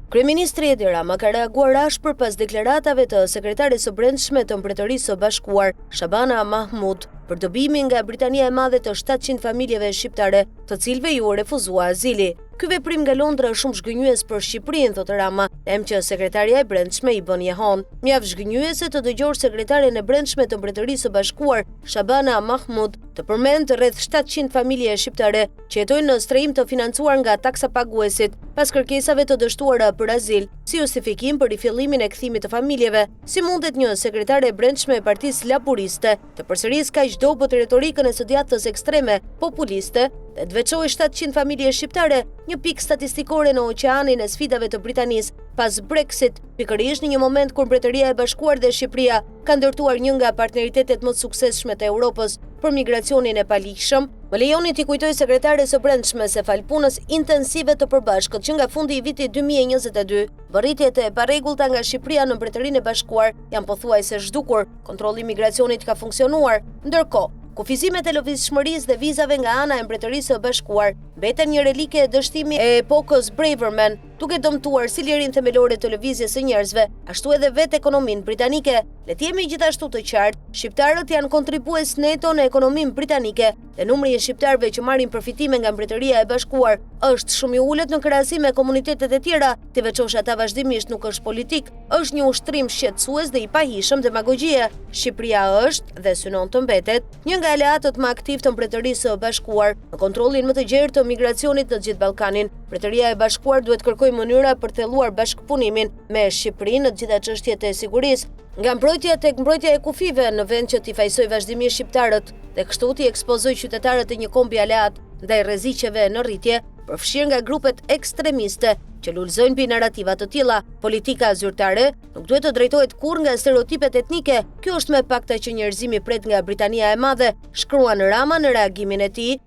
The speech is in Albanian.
Kryeministri Edi Rama ka reaguar ashpër pas deklaratave të sekretares së brendshme të Mbretërisë së Bashkuar, Shabana Mahmud, për dobimin nga Britania e Madhe të 700 familjeve shqiptare, të cilëve ju refuzua azili. Ky veprim nga Londra është shumë zhgënjyes për Shqipërinë, thotë Rama, em që sekretaria e brendshme i bën jehon. Mjaft zhgënjyese të dëgjosh sekretaren e brendshme të Mbretërisë së Bashkuar, Shabana Mahmud, të përmend rreth 700 familje shqiptare që jetojnë në strehim të financuar nga taksa paguesit pas kërkesave të dështuara për azil, si justifikim për rifillimin e kthimit të familjeve. Si mundet një sekretare e brendshme e Partisë Laburiste të përsërisë kaq dobët retorikën e së djathtës ekstreme populiste dhe të veçojë 700 familje shqiptare, një pikë statistikore në oqeanin e sfidave të Britanisë pas Brexit, pikërisht në një moment kur Mbretëria e Bashkuar dhe Shqipëria ka ndërtuar një nga partneritetet më të suksesshme të Europës për migracionin e paligjshëm. Më lejoni t'i kujtoj sekretares së brendshme se fal punës intensive të përbashkët që nga fundi i vitit 2022, vërritjet e parregullta nga Shqipëria në Mbretërinë e Bashkuar janë pothuajse zhdukur, kontrolli i migracionit ka funksionuar, ndërkohë kufizimet e lëvizshmërisë dhe vizave nga ana e Mbretërisë së Bashkuar mbeten një relike e dështimi e epokës Braverman, duke dëmtuar si lirin themelore të lëvizjes së njerëzve, ashtu edhe vetë ekonominë britanike. Le të jemi gjithashtu të qartë, shqiptarët janë kontribues neto në ekonominë britanike dhe numri i shqiptarëve që marrin përfitime nga Mbretëria e Bashkuar është shumë i ulët në krahasim me komunitetet e tjera, të veçosh ata vazhdimisht nuk është politik, është një ushtrim shqetësues dhe i pahishëm demagogjie. Shqipëria është dhe synon të mbetet një nga aleatët më aktiv të Mbretërisë së Bashkuar në kontrollin më të gjerë të migracionit në gjithë Ballkanin. Mbretëria e Bashkuar duhet kërkojë mënyra për thelluar bashkëpunimin me Shqipërinë në të gjitha çështjet e sigurisë, nga mbrojtja tek mbrojtja e kufive në vend që t'i fajsoj vazhdimisht shqiptarët dhe kështu t'i ekspozoj qytetarët e një kombi aleat ndaj rreziqeve në rritje, përfshirë nga grupet ekstremiste që lulëzojnë mbi narrativa të tilla. Politika zyrtare nuk duhet të drejtohet kurrë nga stereotipet etnike. Kjo është me pakta që njerëzimi pret nga Britania e Madhe, shkruan Rama në reagimin e tij